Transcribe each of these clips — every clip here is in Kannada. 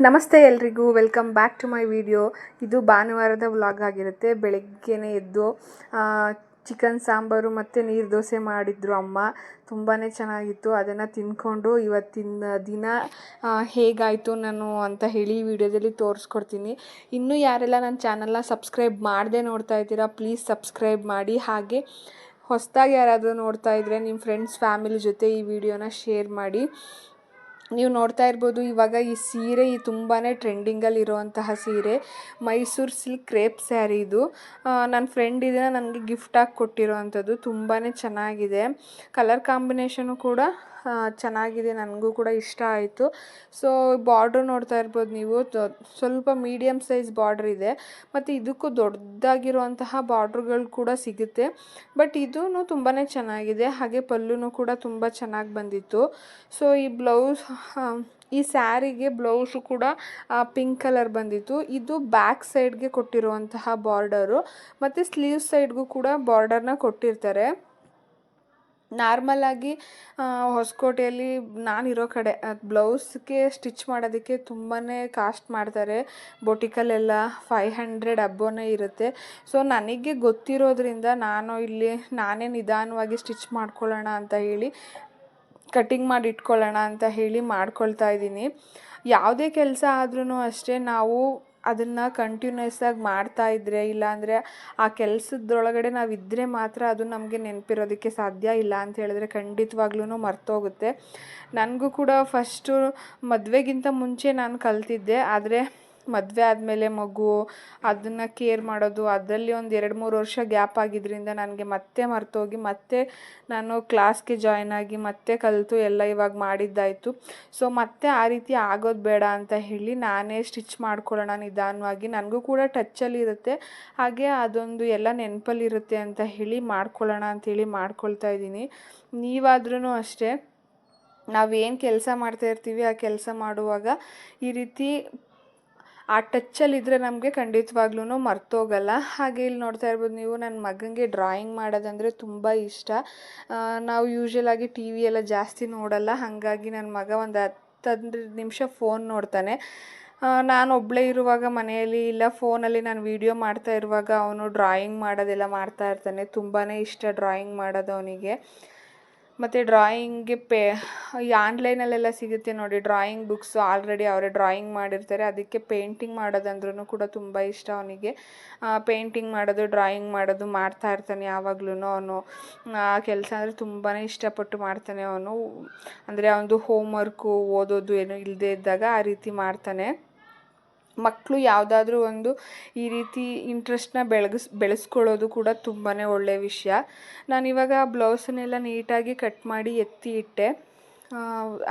ನಮಸ್ತೆ ಎಲ್ರಿಗೂ, welcome back to my video. ಇದು ಭಾನುವಾರದ ವ್ಲಾಗ್ ಆಗಿರುತ್ತೆ. ಬೆಳಗ್ಗೆನೇ ಎದ್ದು ಚಿಕನ್ ಸಾಂಬಾರು ಮತ್ತು ನೀರು ದೋಸೆ ಮಾಡಿದ್ರು ಅಮ್ಮ. ತುಂಬಾ ಚೆನ್ನಾಗಿತ್ತು. ಅದನ್ನು ತಿಂದ್ಕೊಂಡು ಇವತ್ತಿನ ದಿನ ಹೇಗಾಯಿತು ನಾನು ಅಂತ ಹೇಳಿ ವಿಡಿಯೋದಲ್ಲಿ ತೋರಿಸ್ಕೊಡ್ತೀನಿ. ಇನ್ನೂ ಯಾರೆಲ್ಲ ನನ್ನ ಚಾನಲ್ನ ಸಬ್ಸ್ಕ್ರೈಬ್ ಮಾಡದೆ ನೋಡ್ತಾ ಇದ್ದೀರಾ, ಪ್ಲೀಸ್ ಸಬ್ಸ್ಕ್ರೈಬ್ ಮಾಡಿ. ಹಾಗೆ ಹೊಸದಾಗಿ ಯಾರಾದರೂ ನೋಡ್ತಾ ಇದ್ದರೆ ನಿಮ್ಮ ಫ್ರೆಂಡ್ಸ್ ಫ್ಯಾಮಿಲಿ ಜೊತೆ ಈ ವಿಡಿಯೋನ ಶೇರ್ ಮಾಡಿ. ನೀವು ನೋಡ್ತಾ ಇರ್ಬೋದು, ಇವಾಗ ಈ ಸೀರೆ ತುಂಬಾ ಟ್ರೆಂಡಿಂಗಲ್ಲಿ ಇರುವಂತಹ ಸೀರೆ ಮೈಸೂರು ಸಿಲ್ಕ್ ಕ್ರೇಪ್ ಸ್ಯಾರಿ. ಇದು ನನ್ನ ಫ್ರೆಂಡ್ ಇದನ್ನು ನನಗೆ ಗಿಫ್ಟಾಗಿ ಕೊಟ್ಟಿರೋವಂಥದ್ದು. ತುಂಬಾ ಚೆನ್ನಾಗಿದೆ. ಕಲರ್ ಕಾಂಬಿನೇಷನು ಕೂಡ ಚೆನ್ನಾಗಿದೆ, ನನಗೂ ಕೂಡ ಇಷ್ಟ ಆಯಿತು. ಸೊ ಬಾರ್ಡ್ರ್ ನೋಡ್ತಾ ಇರ್ಬೋದು ನೀವು, ಸ್ವಲ್ಪ ಮೀಡಿಯಮ್ ಸೈಜ್ ಬಾರ್ಡ್ರ್ ಇದೆ. ಮತ್ತು ಇದಕ್ಕೂ ದೊಡ್ಡದಾಗಿರುವಂತಹ ಬಾರ್ಡ್ರುಗಳು ಕೂಡ ಸಿಗುತ್ತೆ. ಬಟ್ ಇದೂ ತುಂಬಾ ಚೆನ್ನಾಗಿದೆ. ಹಾಗೆ ಪಲ್ಲುನೂ ಕೂಡ ತುಂಬ ಚೆನ್ನಾಗಿ ಬಂದಿತ್ತು. ಸೊ ಈ ಸ್ಯಾರಿಗೆ ಬ್ಲೌಸು ಕೂಡ ಪಿಂಕ್ ಕಲರ್ ಬಂದಿತ್ತು. ಇದು ಬ್ಯಾಕ್ ಸೈಡ್ಗೆ ಕೊಟ್ಟಿರುವಂತಹ ಬಾರ್ಡರು ಮತ್ತು ಸ್ಲೀವ್ ಸೈಡ್ಗೂ ಕೂಡ ಬಾರ್ಡರ್ನ ಕೊಟ್ಟಿರ್ತಾರೆ. ನಾರ್ಮಲಾಗಿ ಹೊಸಕೋಟೆಯಲ್ಲಿ ನಾನಿರೋ ಕಡೆ ಬ್ಲೌಸ್ಗೆ ಸ್ಟಿಚ್ ಮಾಡೋದಕ್ಕೆ ತುಂಬಾ ಕಾಸ್ಟ್ ಮಾಡ್ತಾರೆ. ಬೊಟಿಕಲ್ಲೆಲ್ಲ 500 ಅಬೋನೇ ಇರುತ್ತೆ. ಸೊ ನನಗೆ ಗೊತ್ತಿರೋದ್ರಿಂದ ನಾನು ಇಲ್ಲಿ ನಾನೇ ನಿಧಾನವಾಗಿ ಸ್ಟಿಚ್ ಮಾಡ್ಕೊಳ್ಳೋಣ ಅಂತ ಹೇಳಿ, ಕಟಿಂಗ್ ಮಾಡಿ ಇಟ್ಕೊಳ್ಳೋಣ ಅಂತ ಹೇಳಿ ಮಾಡ್ಕೊಳ್ತಾ ಇದ್ದೀನಿ. ಯಾವುದೇ ಕೆಲಸ ಆದ್ರೂ ಅಷ್ಟೇ, ನಾವು ಅದನ್ನು ಕಂಟಿನ್ಯೂಸ್ ಆಗಿ ಮಾಡ್ತಾಯಿದ್ರೆ, ಇಲ್ಲಾಂದರೆ ಆ ಕೆಲಸದೊಳಗಡೆ ನಾವಿದ್ದರೆ ಮಾತ್ರ ಅದು ನಮಗೆ ನೆನಪಿರೋದಕ್ಕೆ ಸಾಧ್ಯ. ಇಲ್ಲ ಅಂತ ಹೇಳಿದ್ರೆ ಖಂಡಿತವಾಗ್ಲೂ ಮರ್ತೋಗುತ್ತೆ. ನನಗೂ ಕೂಡ ಫಸ್ಟು ಮದುವೆಗಿಂತ ಮುಂಚೆ ನಾನು ಕಲ್ತಿದ್ದೆ. ಆದರೆ ಮದುವೆ ಆದಮೇಲೆ ಮಗು, ಅದನ್ನು ಕೇರ್ ಮಾಡೋದು, ಅದರಲ್ಲಿ ಒಂದು 2-3 ವರ್ಷ ಗ್ಯಾಪ್ ಆಗಿದ್ದರಿಂದ ನನಗೆ ಮತ್ತೆ ಮರ್ತೋಗಿ ಮತ್ತೆ ನಾನು ಕ್ಲಾಸ್ಗೆ ಜಾಯ್ನ್ ಆಗಿ ಮತ್ತೆ ಕಲಿತು ಎಲ್ಲ ಇವಾಗ ಮಾಡಿದ್ದಾಯಿತು. ಸೊ ಮತ್ತೆ ಆ ರೀತಿ ಆಗೋದು ಬೇಡ ಅಂತ ಹೇಳಿ ನಾನೇ ಸ್ಟಿಚ್ ಮಾಡ್ಕೊಳ್ಳೋಣ ನಿಧಾನವಾಗಿ. ನನಗೂ ಕೂಡ ಟಚ್ಚಲ್ಲಿ ಇರುತ್ತೆ, ಹಾಗೆ ಅದೊಂದು ಎಲ್ಲ ನೆನಪಲ್ಲಿರುತ್ತೆ ಅಂತ ಹೇಳಿ ಮಾಡ್ಕೊಳ್ಳೋಣ ಅಂಥೇಳಿ ಮಾಡ್ಕೊಳ್ತಾ ಇದ್ದೀನಿ. ನೀವಾದ್ರೂ ಅಷ್ಟೇ, ನಾವೇನು ಕೆಲಸ ಮಾಡ್ತಾಯಿರ್ತೀವಿ ಆ ಕೆಲಸ ಮಾಡುವಾಗ ಈ ರೀತಿ ಆ ಟಚ್ಚಲ್ಲಿದ್ದರೆ ನಮಗೆ ಖಂಡಿತವಾಗ್ಲೂ ಮರ್ತೋಗಲ್ಲ. ಹಾಗೆ ಇಲ್ಲಿ ನೋಡ್ತಾ ಇರ್ಬೋದು ನೀವು, ನನ್ನ ಮಗನಿಗೆ ಡ್ರಾಯಿಂಗ್ ಮಾಡೋದಂದರೆ ತುಂಬ ಇಷ್ಟ. ನಾವು ಯೂಶ್ವಲಾಗಿ ಟಿ ವಿ ಎಲ್ಲ ಜಾಸ್ತಿ ನೋಡಲ್ಲ. ಹಾಗಾಗಿ ನನ್ನ ಮಗ ಒಂದು 10 ನಿಮಿಷ ಫೋನ್ ನೋಡ್ತಾನೆ. ನಾನು ಒಬ್ಬಳೇ ಇರುವಾಗ ಮನೆಯಲ್ಲಿ, ಇಲ್ಲ ಫೋನಲ್ಲಿ ನಾನು ವೀಡಿಯೋ ಮಾಡ್ತಾ ಇರುವಾಗ ಅವನು ಡ್ರಾಯಿಂಗ್ ಮಾಡೋದೆಲ್ಲ ಮಾಡ್ತಾ ಇರ್ತಾನೆ. ತುಂಬಾ ಇಷ್ಟ ಡ್ರಾಯಿಂಗ್ ಮಾಡೋದು ಅವನಿಗೆ. ಮತ್ತು ಡ್ರಾಯಿಂಗ್ಗೆ ಈ ಆನ್ಲೈನಲ್ಲೆಲ್ಲ ಸಿಗುತ್ತೆ ನೋಡಿ ಡ್ರಾಯಿಂಗ್ ಬುಕ್ಸು, ಆಲ್ರೆಡಿ ಅವರೇ ಡ್ರಾಯಿಂಗ್ ಮಾಡಿರ್ತಾರೆ. ಅದಕ್ಕೆ ಪೇಂಟಿಂಗ್ ಮಾಡೋದಂದ್ರೂ ಕೂಡ ತುಂಬ ಇಷ್ಟ ಅವನಿಗೆ. ಪೇಂಟಿಂಗ್ ಮಾಡೋದು, ಡ್ರಾಯಿಂಗ್ ಮಾಡೋದು ಮಾಡ್ತಾ ಇರ್ತಾನೆ ಯಾವಾಗ್ಲೂ. ಅವನು ಆ ಕೆಲಸ ಅಂದರೆ ತುಂಬಾ ಇಷ್ಟಪಟ್ಟು ಮಾಡ್ತಾನೆ ಅವನು. ಅಂದರೆ ಅವನದು ಹೋಮ್ವರ್ಕು, ಓದೋದು ಏನೂ ಇಲ್ಲದೇ ಇದ್ದಾಗ ಆ ರೀತಿ ಮಾಡ್ತಾನೆ. ಮಕ್ಕಳು ಯಾವುದಾದ್ರೂ ಒಂದು ಈ ರೀತಿ ಇಂಟ್ರೆಸ್ಟ್ನ ಬೆಳೆಸ್ಕೊಳ್ಳೋದು ಕೂಡ ತುಂಬಾ ಒಳ್ಳೆಯ ವಿಷಯ. ನಾನಿವಾಗ ಬ್ಲೌಸನ್ನೆಲ್ಲ ನೀಟಾಗಿ ಕಟ್ ಮಾಡಿ ಎತ್ತಿ ಇಟ್ಟೆ,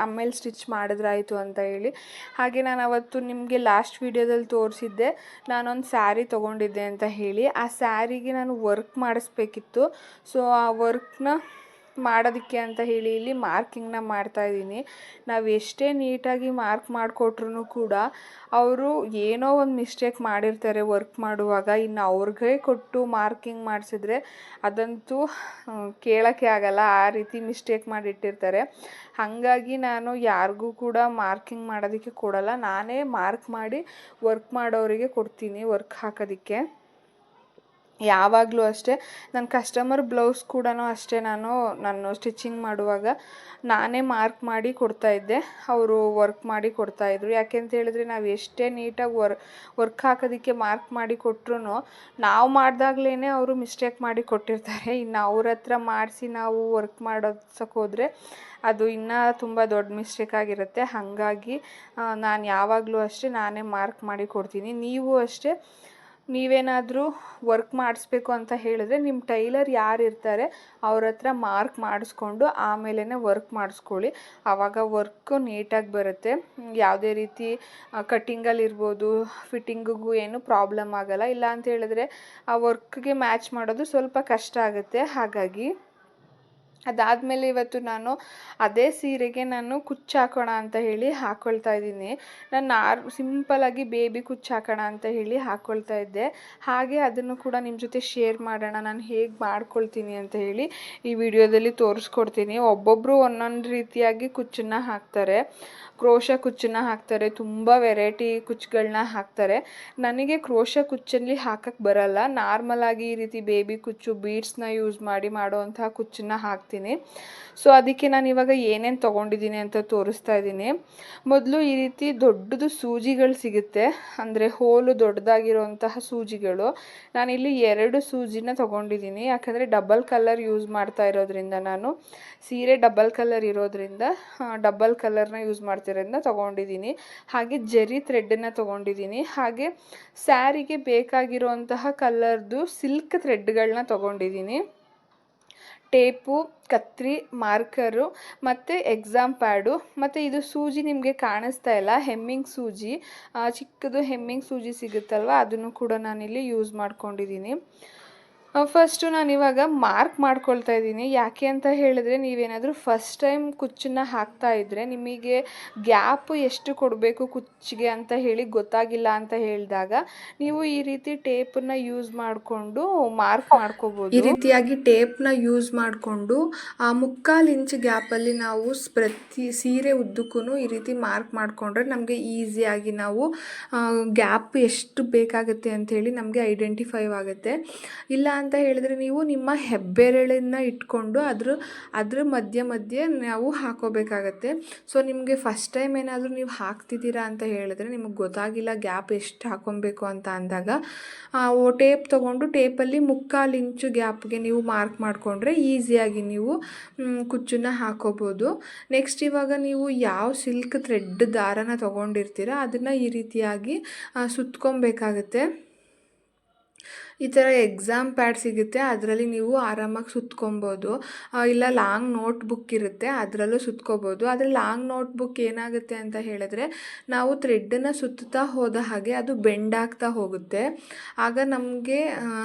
ಆಮೇಲೆ ಸ್ಟಿಚ್ ಮಾಡಿದ್ರಾಯಿತು ಅಂತ ಹೇಳಿ. ಹಾಗೆ ನಾನು ಅವತ್ತು ನಿಮಗೆ ಲಾಸ್ಟ್ ವೀಡಿಯೋದಲ್ಲಿ ತೋರಿಸಿದ್ದೆ ನಾನೊಂದು ಸ್ಯಾರಿ ತೊಗೊಂಡಿದ್ದೆ ಅಂತ ಹೇಳಿ. ಆ ಸ್ಯಾರಿಗೆ ನಾನು ವರ್ಕ್ ಮಾಡಿಸ್ಬೇಕಿತ್ತು. ಸೊ ಆ ವರ್ಕ್ನ ಮಾಡೋದಕ್ಕೆ ಅಂತ ಹೇಳಿ ಇಲ್ಲಿ ಮಾರ್ಕಿಂಗ್ನ ಮಾಡ್ತಾಯಿದ್ದೀನಿ. ನಾವು ಎಷ್ಟೇ ನೀಟಾಗಿ ಮಾರ್ಕ್ ಮಾಡಿಕೊಟ್ರೂ ಕೂಡ ಅವರು ಏನೋ ಒಂದು ಮಿಸ್ಟೇಕ್ ಮಾಡಿರ್ತಾರೆ ವರ್ಕ್ ಮಾಡುವಾಗ. ಇನ್ನು ಅವ್ರಿಗೆ ಕೊಟ್ಟು ಮಾರ್ಕಿಂಗ್ ಮಾಡಿಸಿದ್ರೆ ಅದಂತೂ ಕೇಳೋಕ್ಕೆ ಆಗಲ್ಲ, ಆ ರೀತಿ ಮಿಸ್ಟೇಕ್ ಮಾಡಿಟ್ಟಿರ್ತಾರೆ. ಹಾಗಾಗಿ ನಾನು ಯಾರಿಗೂ ಕೂಡ ಮಾರ್ಕಿಂಗ್ ಮಾಡೋದಕ್ಕೆ ಕೊಡಲ್ಲ. ನಾನೇ ಮಾರ್ಕ್ ಮಾಡಿ ವರ್ಕ್ ಮಾಡೋರಿಗೆ ಕೊಡ್ತೀನಿ ವರ್ಕ್ ಹಾಕೋದಕ್ಕೆ. ಯಾವಾಗಲೂ ಅಷ್ಟೇ, ನನ್ನ ಕಸ್ಟಮರ್ ಬ್ಲೌಸ್ ಕೂಡ ಅಷ್ಟೇ, ನಾನು ಸ್ಟಿಚಿಂಗ್ ಮಾಡುವಾಗ ನಾನೇ ಮಾರ್ಕ್ ಮಾಡಿ ಕೊಡ್ತಾಯಿದ್ದೆ, ಅವರು ವರ್ಕ್ ಮಾಡಿ ಕೊಡ್ತಾಯಿದ್ರು. ಯಾಕೆಂತ ಹೇಳಿದ್ರೆ ನಾವು ಎಷ್ಟೇ ನೀಟಾಗಿ ವರ್ಕ್ ಹಾಕೋದಕ್ಕೆ ಮಾರ್ಕ್ ಮಾಡಿ ಕೊಟ್ಟರು ನಾವು ಮಾಡಿದಾಗ್ಲೇ ಅವರು ಮಿಸ್ಟೇಕ್ ಮಾಡಿ ಕೊಟ್ಟಿರ್ತಾರೆ. ಇನ್ನು ಅವ್ರ ಹತ್ರ ಮಾಡಿಸಿ ನಾವು ವರ್ಕ್ ಮಾಡೋದಕ್ಕೆ ಹೋದರೆ ಅದು ಇನ್ನೂ ತುಂಬ ದೊಡ್ಡ ಮಿಸ್ಟೇಕ್ ಆಗಿರುತ್ತೆ. ಹಾಗಾಗಿ ನಾನು ಯಾವಾಗಲೂ ಅಷ್ಟೇ ನಾನೇ ಮಾರ್ಕ್ ಮಾಡಿ ಕೊಡ್ತೀನಿ. ನೀವು ಅಷ್ಟೇ, ನೀವೇನಾದರೂ ವರ್ಕ್ ಮಾಡಿಸ್ಬೇಕು ಅಂತ ಹೇಳಿದ್ರೆ ನಿಮ್ಮ ಟೈಲರ್ ಯಾರು ಇರ್ತಾರೆ ಅವ್ರ ಹತ್ರ ಮಾರ್ಕ್ ಮಾಡಿಸ್ಕೊಂಡು ಆಮೇಲೆ ವರ್ಕ್ ಮಾಡಿಸ್ಕೊಳ್ಳಿ. ಆವಾಗ ವರ್ಕು ನೀಟಾಗಿ ಬರುತ್ತೆ. ಯಾವುದೇ ರೀತಿ ಕಟ್ಟಿಂಗಲ್ಲಿರ್ಬೋದು, ಫಿಟ್ಟಿಂಗಿಗೂ ಏನು ಪ್ರಾಬ್ಲಮ್ ಆಗೋಲ್ಲ. ಇಲ್ಲ ಅಂತ ಹೇಳಿದ್ರೆ ಆ ವರ್ಕ್ಗೆ ಮ್ಯಾಚ್ ಮಾಡೋದು ಸ್ವಲ್ಪ ಕಷ್ಟ ಆಗುತ್ತೆ. ಹಾಗಾಗಿ ಅದಾದಮೇಲೆ ಇವತ್ತು ನಾನು ಅದೇ ಸೀರೆಗೆ ನಾನು ಕುಚ್ಚು ಹಾಕೋಣ ಅಂತ ಹೇಳಿ ಹಾಕ್ಕೊಳ್ತಾ ಇದ್ದೀನಿ. ನಾನು ಸಿಂಪಲಾಗಿ ಬೇಬಿ ಕುಚ್ಚು ಹಾಕೋಣ ಅಂತ ಹೇಳಿ ಹಾಕ್ಕೊಳ್ತಾ ಇದ್ದೆ. ಹಾಗೆ ಅದನ್ನು ಕೂಡ ನಿಮ್ಮ ಜೊತೆ ಶೇರ್ ಮಾಡೋಣ, ನಾನು ಹೇಗೆ ಮಾಡ್ಕೊಳ್ತೀನಿ ಅಂತ ಹೇಳಿ ಈ ವಿಡಿಯೋದಲ್ಲಿ ತೋರಿಸ್ಕೊಡ್ತೀನಿ. ಒಬ್ಬೊಬ್ಬರು ಒಂದೊಂದು ರೀತಿಯಾಗಿ ಕುಚ್ಚನ್ನು ಹಾಕ್ತಾರೆ, ಕ್ರೋಶ ಕುಚ್ಚನ್ನು ಹಾಕ್ತಾರೆ, ತುಂಬ ವೆರೈಟಿ ಕುಚ್ಚುಗಳನ್ನ ಹಾಕ್ತಾರೆ. ನನಗೆ ಕ್ರೋಶ ಕುಚ್ಚಲ್ಲಿ ಹಾಕಕ್ಕೆ ಬರಲ್ಲ. ನಾರ್ಮಲಾಗಿ ಈ ರೀತಿ ಬೇಬಿ ಕುಚ್ಚು ಬೀಡ್ಸ್ನ ಯೂಸ್ ಮಾಡಿ ಮಾಡೋವಂತಹ ಕುಚ್ಚನ್ನು ಹಾಕ್ತೀನಿ. ಸೊ ಅದಕ್ಕೆ ನಾನು ಇವಾಗ ಏನೇನು ತೊಗೊಂಡಿದ್ದೀನಿ ಅಂತ ತೋರಿಸ್ತಾ ಇದ್ದೀನಿ. ಮೊದಲು ಈ ರೀತಿ ದೊಡ್ಡದು ಸೂಜಿಗಳು ಸಿಗುತ್ತೆ, ಅಂದರೆ ಹೋಲು ದೊಡ್ಡದಾಗಿರುವಂತಹ ಸೂಜಿಗಳು. ನಾನಿಲ್ಲಿ 2 ಸೂಜಿನ ತೊಗೊಂಡಿದ್ದೀನಿ, ಯಾಕಂದರೆ ಡಬಲ್ ಕಲರ್ ಯೂಸ್ ಮಾಡ್ತಾ ಇರೋದ್ರಿಂದ, ನಾನು ಸೀರೆ ಡಬಲ್ ಕಲರ್ ಇರೋದ್ರಿಂದ ಡಬಲ್ ಕಲರ್ನ ಯೂಸ್ ಮಾಡ್ತಿರೋದ್ರಿಂದ ತೊಗೊಂಡಿದ್ದೀನಿ. ಹಾಗೆ ಜರಿ ಥ್ರೆಡ್ಡನ್ನು ತೊಗೊಂಡಿದ್ದೀನಿ. ಹಾಗೆ ಸ್ಯಾರಿಗೆ ಬೇಕಾಗಿರುವಂತಹ ಕಲರ್ದು ಸಿಲ್ಕ್ ಥ್ರೆಡ್ಗಳನ್ನ ತೊಗೊಂಡಿದ್ದೀನಿ. ಟೇಪು, ಕತ್ರಿ, ಮಾರ್ಕರು ಮತ್ತು ಎಕ್ಸಾಮ್ ಪ್ಯಾಡು, ಮತ್ತು ಇದು ಸೂಜಿ ನಿಮಗೆ ಕಾಣಿಸ್ತಾ ಇಲ್ಲ, ಹೆಮ್ಮಿಂಗ್ ಸೂಜಿ, ಚಿಕ್ಕದು ಹೆಮ್ಮಿಂಗ್ ಸೂಜಿ ಸಿಗುತ್ತಲ್ವ, ಅದನ್ನು ಕೂಡ ನಾನಿಲ್ಲಿ ಯೂಸ್ ಮಾಡ್ಕೊಂಡಿದ್ದೀನಿ. ಫಸ್ಟು ನಾನಿವಾಗ ಮಾರ್ಕ್ ಮಾಡ್ಕೊಳ್ತಾ ಇದ್ದೀನಿ. ಯಾಕೆ ಅಂತ ಹೇಳಿದ್ರೆ, ನೀವೇನಾದರೂ ಫಸ್ಟ್ ಟೈಮ್ ಕುಚ್ಚನ್ನು ಹಾಕ್ತಾ ಇದ್ದರೆ ನಿಮಗೆ ಗ್ಯಾಪು ಎಷ್ಟು ಕೊಡಬೇಕು ಕುಚ್ಚಿಗೆ ಅಂತ ಹೇಳಿ ಗೊತ್ತಾಗಿಲ್ಲ ಅಂತ ಹೇಳಿದಾಗ ನೀವು ಈ ರೀತಿ ಟೇಪನ್ನು ಯೂಸ್ ಮಾಡಿಕೊಂಡು ಮಾರ್ಕ್ ಮಾಡ್ಕೋಬೋದು. ಈ ರೀತಿಯಾಗಿ ಟೇಪ್ನ ಯೂಸ್ ಮಾಡಿಕೊಂಡು ಆ 3/4 ಇಂಚ್ ಗ್ಯಾಪಲ್ಲಿ ನಾವು ಪ್ರತಿ ಸೀರೆ ಉದ್ದಕ್ಕೂ ಈ ರೀತಿ ಮಾರ್ಕ್ ಮಾಡಿಕೊಂಡ್ರೆ ನಮಗೆ ಈಸಿಯಾಗಿ ನಾವು ಗ್ಯಾಪ್ ಎಷ್ಟು ಬೇಕಾಗುತ್ತೆ ಅಂಥೇಳಿ ನಮಗೆ ಐಡೆಂಟಿಫೈ ಆಗುತ್ತೆ. ಇಲ್ಲ ಅಂತ ಹೇಳಿದ್ರೆ ನೀವು ನಿಮ್ಮ ಹೆಬ್ಬೆರಳನ್ನು ಇಟ್ಕೊಂಡು ಅದ್ರ ಮಧ್ಯೆ ನಾವು ಹಾಕೋಬೇಕಾಗತ್ತೆ. ಸೊ ನಿಮಗೆ ಫಸ್ಟ್ ಟೈಮ್ ಏನಾದರೂ ನೀವು ಹಾಕ್ತಿದ್ದೀರಾ ಅಂತ ಹೇಳಿದ್ರೆ, ನಿಮಗೆ ಗೊತ್ತಾಗಿಲ್ಲ ಗ್ಯಾಪ್ ಎಷ್ಟು ಹಾಕೊಬೇಕು ಅಂತ ಅಂದಾಗ ಟೇಪ್ ತೊಗೊಂಡು ಟೇಪಲ್ಲಿ 3/4 ಇಂಚು ಗ್ಯಾಪ್ಗೆ ನೀವು ಮಾರ್ಕ್ ಮಾಡಿಕೊಂಡ್ರೆ ಈಸಿಯಾಗಿ ನೀವು ಕುಚ್ಚನ್ನು ಹಾಕೋಬೋದು. ನೆಕ್ಸ್ಟ್ ಇವಾಗ ನೀವು ಯಾವ ಸಿಲ್ಕ್ ಥ್ರೆಡ್ ದಾರನ ತೊಗೊಂಡಿರ್ತೀರ ಅದನ್ನು ಈ ರೀತಿಯಾಗಿ ಸುತ್ಕೊಬೇಕಾಗತ್ತೆ. ಈ ಥರ ಎಕ್ಸಾಮ್ ಪ್ಯಾಡ್ ಸಿಗುತ್ತೆ, ಅದರಲ್ಲಿ ನೀವು ಆರಾಮಾಗಿ ಸುತ್ಕೊಬೋದು. ಇಲ್ಲ ಲಾಂಗ್ ನೋಟ್ ಬುಕ್ ಇರುತ್ತೆ, ಅದರಲ್ಲೂ ಸುತ್ಕೋಬೋದು. ಆದರೆ ಲಾಂಗ್ ನೋಟ್ ಬುಕ್ ಏನಾಗುತ್ತೆ ಅಂತ ಹೇಳಿದ್ರೆ, ನಾವು ಥ್ರೆಡ್ಡನ್ನು ಸುತ್ತಾ ಹೋದ ಹಾಗೆ ಅದು ಬೆಂಡ್ ಆಗ್ತಾ ಹೋಗುತ್ತೆ. ಆಗ ನಮಗೆ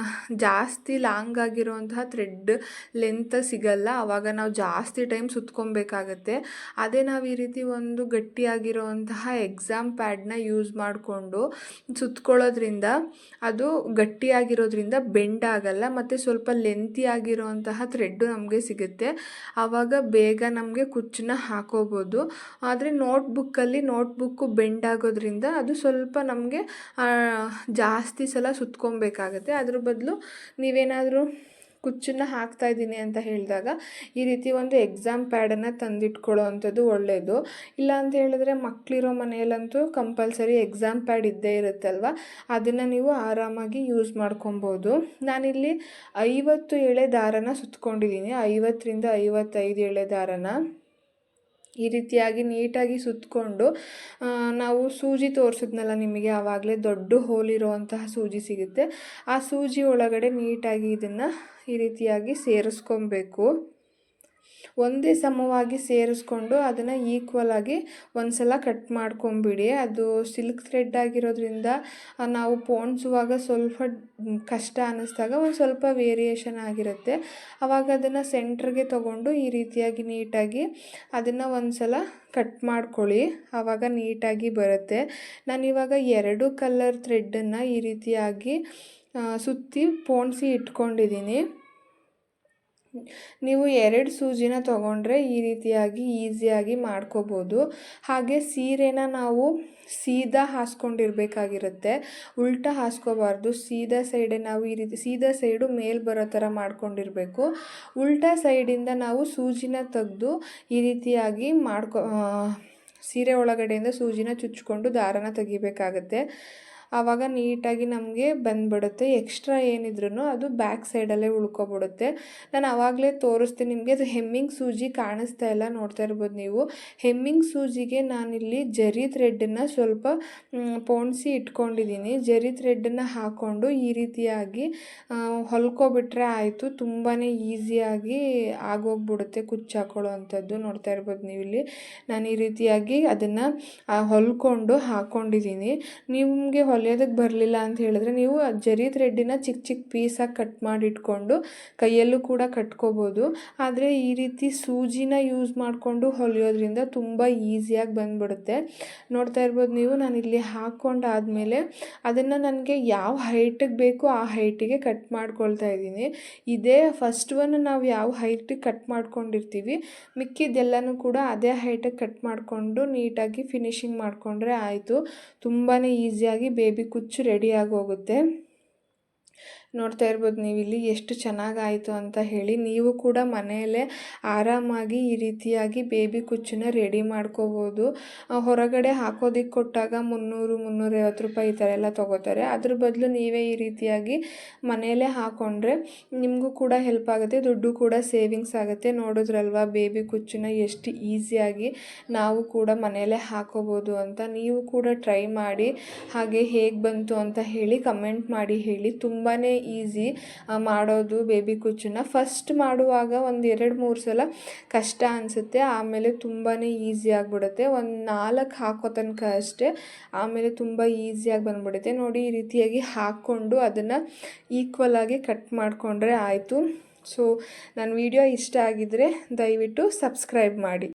ಜಾಸ್ತಿ ಲಾಂಗ್ ಆಗಿರುವಂತಹ ಥ್ರೆಡ್ ಲೆಂತ್ ಸಿಗಲ್ಲ. ಆವಾಗ ನಾವು ಜಾಸ್ತಿ ಟೈಮ್ ಸುತ್ಕೊಬೇಕಾಗತ್ತೆ. ಅದೇ ನಾವು ಈ ರೀತಿ ಒಂದು ಗಟ್ಟಿಯಾಗಿರುವಂತಹ ಎಕ್ಸಾಮ್ ಪ್ಯಾಡ್ನ ಯೂಸ್ ಮಾಡಿಕೊಂಡು ಸುತ್ಕೊಳ್ಳೋದ್ರಿಂದ ಅದು ಗಟ್ಟಿಯಾಗಿರೋದ್ರಿಂದ ಬೆಂಡ್ ಆಗಲ್ಲ, ಮತ್ತು ಸ್ವಲ್ಪ ಲೆಂತಿ ಆಗಿರುವಂತಹ ಥ್ರೆಡ್ಡು ನಮಗೆ ಸಿಗುತ್ತೆ. ಆವಾಗ ಬೇಗ ನಮಗೆ ಕುಚ್ಚನ್ನ ಹಾಕೋಬೋದು. ಆದರೆ ನೋಟ್ಬುಕ್ಕು ಬೆಂಡ್ ಆಗೋದ್ರಿಂದ ಅದು ಸ್ವಲ್ಪ ನಮಗೆ ಜಾಸ್ತಿ ಸಲ ಸುತ್ಕೊಬೇಕಾಗತ್ತೆ. ಅದ್ರ ಬದಲು ನೀವೇನಾದರೂ ಕುಚ್ಚನ್ನು ಹಾಕ್ತಾಯಿದ್ದೀನಿ ಅಂತ ಹೇಳಿದಾಗ ಈ ರೀತಿ ಒಂದು ಎಕ್ಸಾಮ್ ಪ್ಯಾಡನ್ನು ತಂದಿಟ್ಕೊಳ್ಳೋ ಅಂಥದ್ದು ಒಳ್ಳೆಯದು. ಇಲ್ಲ ಅಂತ ಹೇಳಿದ್ರೆ ಮಕ್ಕಳಿರೋ ಮನೆಯಲ್ಲಂತೂ ಕಂಪಲ್ಸರಿ ಎಕ್ಸಾಮ್ ಪ್ಯಾಡ್ ಇದ್ದೇ ಇರುತ್ತಲ್ವ, ಅದನ್ನು ನೀವು ಆರಾಮಾಗಿ ಯೂಸ್ ಮಾಡ್ಕೊಬೋದು. ನಾನಿಲ್ಲಿ 50 ಎಳೆ ದಾರನ ಸುತ್ಕೊಂಡಿದ್ದೀನಿ, 50ರಿಂದ 55 ಎಳೆ ದಾರನ ಈ ರೀತಿಯಾಗಿ ನೀಟಾಗಿ ಸುತ್ತಕೊಂಡು, ನಾವು ಸೂಜಿ ತೋರಿಸಿದ್ನಲ್ಲ ನಿಮಗೆ ಆವಾಗಲೇ, ದೊಡ್ಡ ಹೋಲಿರುವಂತಹ ಸೂಜಿ ಸಿಗುತ್ತೆ, ಆ ಸೂಜಿ ಒಳಗಡೆ ನೀಟಾಗಿ ಇದನ್ನು ಈ ರೀತಿಯಾಗಿ ಸೇರಿಸ್ಕೊಬೇಕು. ಒಂದೇ ಸಮವಾಗಿ ಸೇರಿಸ್ಕೊಂಡು ಅದನ್ನು ಈಕ್ವಲಾಗಿ ಒಂದು ಸಲ ಕಟ್ ಮಾಡ್ಕೊಂಬಿಡಿ. ಅದು ಸಿಲ್ಕ್ ಥ್ರೆಡ್ ಆಗಿರೋದ್ರಿಂದ ನಾವು ಪೋಣಿಸುವಾಗ ಸ್ವಲ್ಪ ಕಷ್ಟ ಅನ್ನಿಸ್ದಾಗ ಒಂದು ಸ್ವಲ್ಪ ವೇರಿಯೇಷನ್ ಆಗಿರುತ್ತೆ. ಆವಾಗ ಅದನ್ನು ಸೆಂಟ್ರಿಗೆ ತೊಗೊಂಡು ಈ ರೀತಿಯಾಗಿ ನೀಟಾಗಿ ಅದನ್ನು ಒಂದು ಸಲ ಕಟ್ ಮಾಡ್ಕೊಳ್ಳಿ, ಆವಾಗ ನೀಟಾಗಿ ಬರುತ್ತೆ. ನಾನಿವಾಗ 2 ಕಲರ್ ಥ್ರೆಡ್ಡನ್ನು ಈ ರೀತಿಯಾಗಿ ಸುತ್ತಿ ಪೋಣಿಸಿ ಇಟ್ಕೊಂಡಿದ್ದೀನಿ. ನೀವು 2 ಸೂಜಿನ ತೊಗೊಂಡ್ರೆ ಈ ರೀತಿಯಾಗಿ ಈಸಿಯಾಗಿ ಮಾಡ್ಕೋಬೋದು. ಹಾಗೆ ಸೀರೆನ ನಾವು ಸೀದಾ ಹಾಸ್ಕೊಂಡಿರಬೇಕಾಗಿರುತ್ತೆ, ಉಲ್ಟಾ ಹಾಸ್ಕೋಬಾರ್ದು. ಸೀದಾ ಸೈಡೆ ನಾವು ಈ ರೀತಿ ಸೀದಾ ಸೈಡು ಮೇಲೆ ಬರೋ ಥರ ಮಾಡ್ಕೊಂಡಿರಬೇಕು. ಉಲ್ಟಾ ಸೈಡಿಂದ ನಾವು ಸೂಜಿನ ತೆಗೆದು ಈ ರೀತಿಯಾಗಿ ಸೀರೆ ಒಳಗಡೆಯಿಂದ ಸೂಜಿನ ಚುಚ್ಕೊಂಡು ದಾರನ ತೆಗಿಬೇಕಾಗತ್ತೆ. ಆವಾಗ ನೀಟಾಗಿ ನಮಗೆ ಬಂದುಬಿಡುತ್ತೆ. ಎಕ್ಸ್ಟ್ರಾ ಏನಿದ್ರೂ ಅದು ಬ್ಯಾಕ್ ಸೈಡಲ್ಲೇ ಉಳ್ಕೊಬಿಡುತ್ತೆ. ನಾನು ಆವಾಗಲೇ ತೋರಿಸ್ತೀನಿ ನಿಮಗೆ. ಅದು ಹೆಮ್ಮಿಂಗ್ ಸೂಜಿ ಕಾಣಿಸ್ತಾ ಇಲ್ಲ, ನೋಡ್ತಾ ಇರ್ಬೋದು ನೀವು. ಹೆಮ್ಮಿಂಗ್ ಸೂಜಿಗೆ ನಾನಿಲ್ಲಿ ಜರಿ ಥ್ರೆಡ್ಡನ್ನು ಸ್ವಲ್ಪ ಪೋಣಿಸಿ ಇಟ್ಕೊಂಡಿದ್ದೀನಿ. ಜರಿ ಥ್ರೆಡ್ಡನ್ನು ಹಾಕ್ಕೊಂಡು ಈ ರೀತಿಯಾಗಿ ಹೊಲ್ಕೊಬಿಟ್ರೆ ಆಯಿತು. ತುಂಬಾ ಈಸಿಯಾಗಿ ಆಗೋಗ್ಬಿಡುತ್ತೆ ಕುಚ್ಚು ಹಾಕೊಳ್ಳೋ ಅಂಥದ್ದು. ನೋಡ್ತಾ ಇರ್ಬೋದು ನೀವು ಇಲ್ಲಿ ನಾನು ಈ ರೀತಿಯಾಗಿ ಅದನ್ನು ಹೊಲ್ಕೊಂಡು ಹಾಕ್ಕೊಂಡಿದ್ದೀನಿ. ನಿಮಗೆ ಹೊಲಿಯೋದಕ್ಕೆ ಬರಲಿಲ್ಲ ಅಂತ ಹೇಳಿದ್ರೆ ನೀವು ಜರಿ ಥ್ರೆಡ್ಡಿನ ಚಿಕ್ಕ ಚಿಕ್ಕ ಪೀಸಾಗಿ ಕಟ್ ಮಾಡಿ ಇಟ್ಕೊಂಡು ಕೈಯಲ್ಲೂ ಕೂಡ ಕಟ್ಕೋಬೋದು. ಆದರೆ ಈ ರೀತಿ ಸೂಜಿನ ಯೂಸ್ ಮಾಡಿಕೊಂಡು ಹೊಲಿಯೋದ್ರಿಂದ ತುಂಬ ಈಸಿಯಾಗಿ ಬಂದ್ಬಿಡುತ್ತೆ. ನೋಡ್ತಾ ಇರ್ಬೋದು ನೀವು, ನಾನಿಲ್ಲಿ ಹಾಕ್ಕೊಂಡಾದಮೇಲೆ ಅದನ್ನು ನನಗೆ ಯಾವ ಹೈಟಿಗೆ ಬೇಕು ಆ ಹೈಟಿಗೆ ಕಟ್ ಮಾಡ್ಕೊಳ್ತಾ ಇದ್ದೀನಿ. ಇದೇ ಫಸ್ಟ್ ಒನ್ ನಾವು ಯಾವ ಹೈಟಿಗೆ ಕಟ್ ಮಾಡ್ಕೊಂಡಿರ್ತೀವಿ ಮಿಕ್ಕಿದ್ದೆಲ್ಲನೂ ಕೂಡ ಅದೇ ಹೈಟಿಗೆ ಕಟ್ ಮಾಡಿಕೊಂಡು ನೀಟಾಗಿ ಫಿನಿಶಿಂಗ್ ಮಾಡಿಕೊಂಡ್ರೆ ಆಯಿತು. ತುಂಬಾ ಈಸಿಯಾಗಿ ಬೇಬಿ ಕುಚ್ಚು ರೆಡಿಯಾಗಿ ಹೋಗುತ್ತೆ. ನೋಡ್ತಾ ಇರ್ಬೋದು ನೀವು ಇಲ್ಲಿ ಎಷ್ಟು ಚೆನ್ನಾಗಾಯಿತು ಅಂತ ಹೇಳಿ. ನೀವು ಕೂಡ ಮನೆಯಲ್ಲೇ ಆರಾಮಾಗಿ ಈ ರೀತಿಯಾಗಿ ಬೇಬಿ ಕುಚ್ಚನ್ನ ರೆಡಿ ಮಾಡ್ಕೋಬೋದು. ಹೊರಗಡೆ ಹಾಕೋದಕ್ಕೆ ಕೊಟ್ಟಾಗ 300-350 ರೂಪಾಯಿ ಈ ಥರ ಎಲ್ಲ ತೊಗೋತಾರೆ. ಅದ್ರ ಬದಲು ನೀವೇ ಈ ರೀತಿಯಾಗಿ ಮನೆಯಲ್ಲೇ ಹಾಕ್ಕೊಂಡ್ರೆ ನಿಮಗೂ ಕೂಡ ಹೆಲ್ಪ್ ಆಗುತ್ತೆ, ದುಡ್ಡು ಕೂಡ ಸೇವಿಂಗ್ಸ್ ಆಗುತ್ತೆ. ನೋಡಿದ್ರಲ್ವ ಬೇಬಿ ಕುಚ್ಚನ್ನ ಎಷ್ಟು ಈಸಿಯಾಗಿ ನಾವು ಕೂಡ ಮನೆಯಲ್ಲೇ ಹಾಕೋಬೋದು ಅಂತ. ನೀವು ಕೂಡ ಟ್ರೈ ಮಾಡಿ, ಹಾಗೆ ಹೇಗೆ ಬಂತು ಅಂತ ಹೇಳಿ ಕಮೆಂಟ್ ಮಾಡಿ ಹೇಳಿ. ತುಂಬಾ ಈಸಿ ಮಾಡೋದು ಬೇಬಿ ಕುಚ್ಚನ್ನ. ಫಸ್ಟ್ ಮಾಡುವಾಗ ಒಂದು 2-3 ಸಲ ಕಷ್ಟ ಅನಿಸುತ್ತೆ, ಆಮೇಲೆ ತುಂಬಾ ಈಸಿ ಆಗಿಬಿಡುತ್ತೆ. ಒಂದು 4 ಹಾಕೋ ತನಕ ಅಷ್ಟೇ, ಆಮೇಲೆ ತುಂಬ ಈಸಿಯಾಗಿ ಬಂದುಬಿಡುತ್ತೆ. ನೋಡಿ, ಈ ರೀತಿಯಾಗಿ ಹಾಕ್ಕೊಂಡು ಅದನ್ನು ಈಕ್ವಲ್ ಆಗಿ ಕಟ್ ಮಾಡಿಕೊಂಡ್ರೆ ಆಯಿತು. ಸೊ ನನ್ನ ವಿಡಿಯೋ ಇಷ್ಟ ಆಗಿದ್ದರೆ ದಯವಿಟ್ಟು ಸಬ್ಸ್ಕ್ರೈಬ್ ಮಾಡಿ.